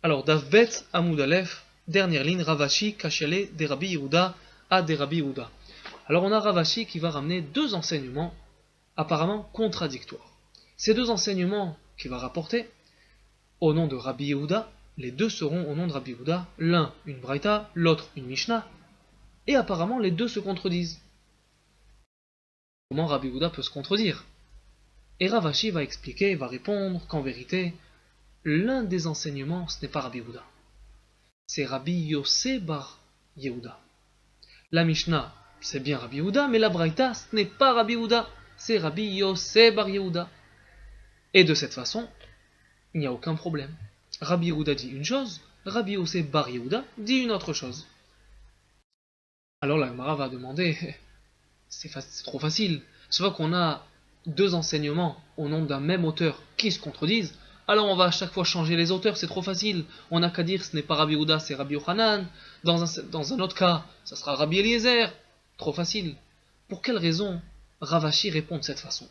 Alors, Davbet, Amoud Aleph, dernière ligne, Ravashi, Kachale, des Rabbi Yehuda, à des Rabbi Yehuda. Alors, on a Ravashi qui va ramener deux enseignements apparemment contradictoires. Ces deux enseignements qu'il va rapporter au nom de Rabbi Yehuda, les deux seront au nom de Rabbi Yehuda, l'un une Braïta, l'autre une Mishnah, et apparemment les deux se contredisent. Comment Rabbi Yehuda peut se contredire? Et Ravashi va expliquer, va répondre qu'en vérité, l'un des enseignements, ce n'est pas Rabbi Yehuda. C'est Rabbi Yossé bar Yehuda. La Mishnah, c'est bien Rabbi Yehuda, mais la Braïta, ce n'est pas Rabbi Yehuda, c'est Rabbi Yossé bar Yehuda. Et de cette façon, il n'y a aucun problème. Rabbi Yehuda dit une chose, Rabbi Yossé bar Yehuda dit une autre chose. Alors la Gemara va demander, c'est trop facile. Soit qu'on a deux enseignements au nom d'un même auteur qui se contredisent, alors on va à chaque fois changer les auteurs, c'est trop facile. On n'a qu'à dire ce n'est pas Rabbi Yehuda, c'est Rabbi Yochanan. Dans un autre cas, ça sera Rabbi Eliezer. Trop facile. Pour quelle raison Ravashi répond de cette façon?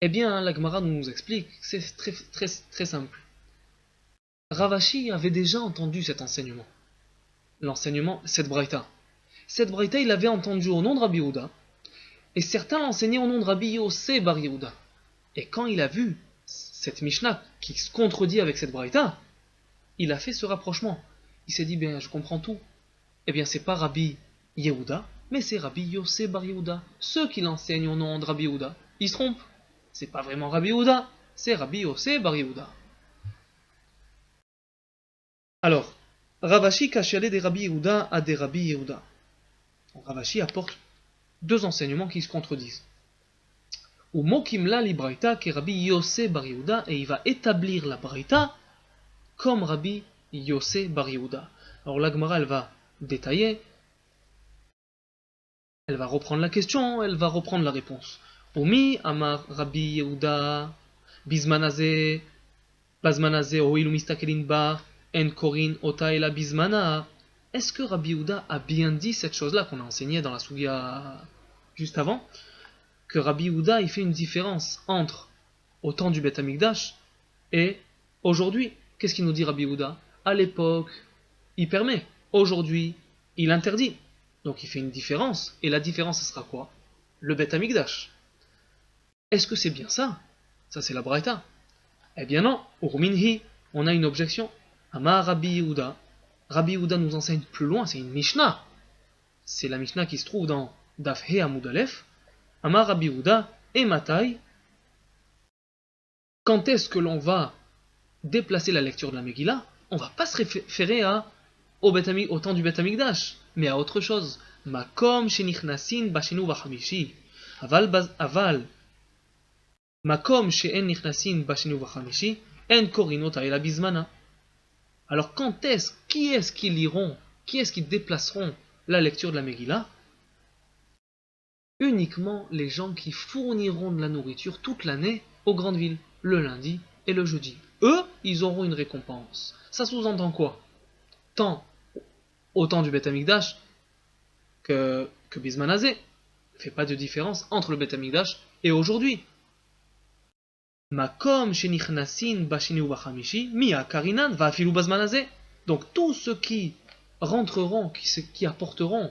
Eh bien, la Gemara nous explique, c'est très simple. Ravashi avait déjà entendu cet enseignement. L'enseignement, cette braïta. Cette braïta, il l'avait entendu au nom de Rabbi Yehuda, et certains l'enseignaient au nom de Rabbi Yossé bar Yehuda. Et quand il a vu cette Mishnah qui se contredit avec cette braïta, il a fait ce rapprochement. Il s'est dit, bien, je comprends tout. Eh bien, c'est pas Rabbi Yehuda, mais c'est Rabbi Yossé bar Yehuda. Ceux qui l'enseignent au nom de Rabbi Yehuda, ils se trompent. C'est pas vraiment Rabbi Yehuda, c'est Rabbi Yossé bar Yehuda. Alors, Ravashi Kachale des Rabbi Yehuda à des Rabbi Yehuda. Ravashi apporte deux enseignements qui se contredisent. Ou Mokimla li Braïta qui est Rabbi Yossé bar Yehuda, et il va établir la Braïta comme Rabbi Yossé bar Yehuda. Alors la Gemara, elle va détailler, elle va reprendre la question, elle va reprendre la réponse. Omi amar Rabbi Yehuda bizmanaze oilu mistakelin ba en korin ota ela bizmana. Est-ce que Rabbi Yehuda a bien dit cette chose-là qu'on a enseignée dans la Sugia juste avant, que Rabbi Yehuda il fait une différence entre au temps du Beth Amikdash et aujourd'hui? Qu'est-ce qu'il nous dit Rabbi Yehuda? À l'époque, il permet. Aujourd'hui, il interdit. Donc il fait une différence. Et la différence, ce sera quoi? Le Beth Amikdash. Est-ce que c'est bien ça? Ça, c'est la Braïta. Eh bien non. Urminhi, on a une objection. Amar Rabbi Yehuda. Rabbi Yehuda nous enseigne plus loin, c'est une Mishnah. C'est la Mishnah qui se trouve dans Daf He Amud Aleph. Amar Rabbi Yehuda et Matai. Quand est-ce que l'on va déplacer la lecture de la Megillah? On va pas se référer au temps du Beth Amikdash, mais à autre chose. Makom shenichnasin bashinu vachamishi. Aval. Makom she'en nichnasin bashinu vachamishi. En korinot ha'ela bizmana. Alors qui est-ce qui liront, qui est-ce qui déplaceront la lecture de la Megillah? Uniquement les gens qui fourniront de la nourriture toute l'année aux grandes villes, le lundi et le jeudi. Eux, ils auront une récompense. Ça sous-entend quoi? Tant au temps du Beth Amikdash que Bismanazé. Il ne fait pas de différence entre le Beth Amikdash et aujourd'hui. Makom shenichnasin bashinu bachamishi miya karinan va afilu bazmanazé. Donc tous ceux qui rentreront, qui apporteront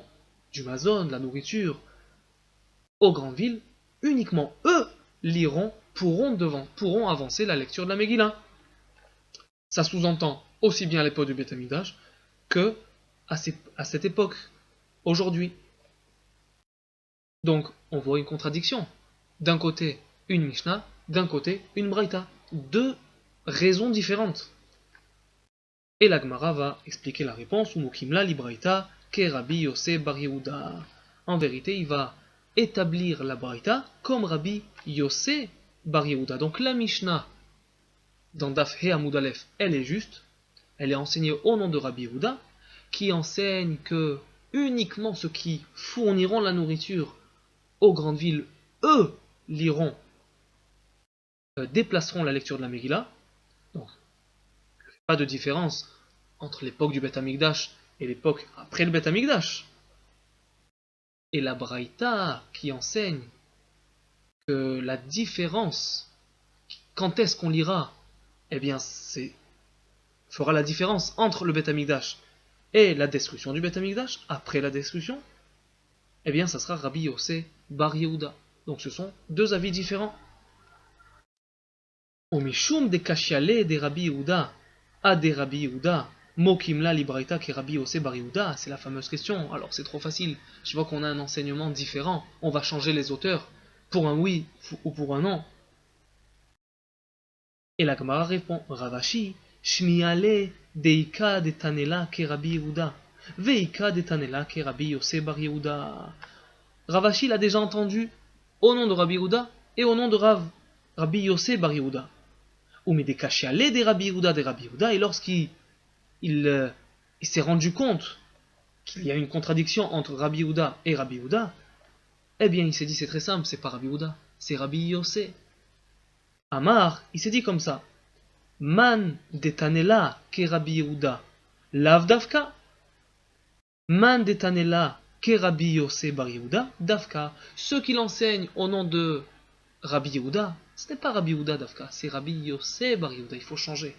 du mazon, de la nourriture aux grandes villes, uniquement eux pourront avancer la lecture de la Megillah. Ça sous-entend aussi bien à l'époque du Beth Amikdash que à cette époque, aujourd'hui. Donc, on voit une contradiction. D'un côté, une Mishnah, d'un côté, une Braïta. Deux raisons différentes. Et la Gemara va expliquer la réponse. Umukimla li Braïta ke Rabbi Yossé bar Yehuda. En vérité, il va établir la Braïta comme Rabbi Yossé bar Yehuda. Donc la Mishnah dans Daf He Amud Aleph, elle est juste. Elle est enseignée au nom de Rabbi Yehuda, qui enseigne que uniquement ceux qui fourniront la nourriture aux grandes villes, eux, déplaceront la lecture de la Megillah. Donc, il n'y a pas de différence entre l'époque du Beth Amikdash et l'époque après le Beth Amikdash. Et la Braïta qui enseigne que la différence, quand est-ce qu'on lira? Eh bien, c'est fera la différence entre le Beth Amikdash et la destruction du Beth Amikdash, après la destruction, eh bien ça sera Rabbi Yossé Bar Yehuda. Donc ce sont deux avis différents. Au Mishum de Kashiale de Rabbi Yehuda à des Rabbi Yehuda, Mokimla Libraita ke Rabbi Yossé Bar Yehuda, c'est la fameuse question. Alors c'est trop facile, je vois qu'on a un enseignement différent, on va changer les auteurs pour un oui ou pour un non. Et la Gemara répond, Ravashi, Shmiale deika de Tanela ke Rabbi Yehuda, veika de Tanela ke Rabbi Yossé Bar Yehuda. Ravashi l'a déjà entendu au nom de Rabbi Yehuda et au nom de Rabbi Yossé Bar Yehuda. Ou mais des Kashiale de Rabbi Yehuda, et lorsqu'il s'est rendu compte qu'il y a une contradiction entre Rabbi Yehuda et Rabbi Yehuda, eh bien il s'est dit c'est très simple, c'est pas Rabbi Yehuda, c'est Rabbi Yossé. Amar, il s'est dit comme ça, Man detanela ke Rabbi Yehuda, lav davka. Man detanela ke Rabbi Yossé Bar Yehuda, davka. Ceux qui l'enseignent au nom de Rabbi Yehuda, ce n'est pas Rabbi Yehuda davka, c'est Rabbi Yossé Bar Yehuda, il faut changer.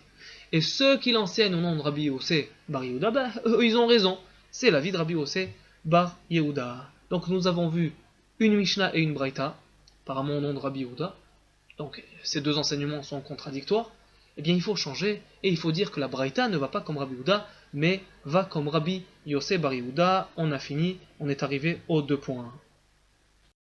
Et ceux qui l'enseignent au nom de Rabbi Yossé Bar Yehuda, ben, eux, ils ont raison, c'est l'avis de Rabbi Yossé Bar Yehuda. Donc nous avons vu une Mishnah et une Braïta, apparemment au nom de Rabbi Yehuda. Donc ces deux enseignements sont contradictoires. Eh bien il faut changer et il faut dire que la Braïta ne va pas comme Rabbi Yehuda, mais va comme Rabbi Yossé Bar Yehuda. On a fini, on est arrivé aux 2 points.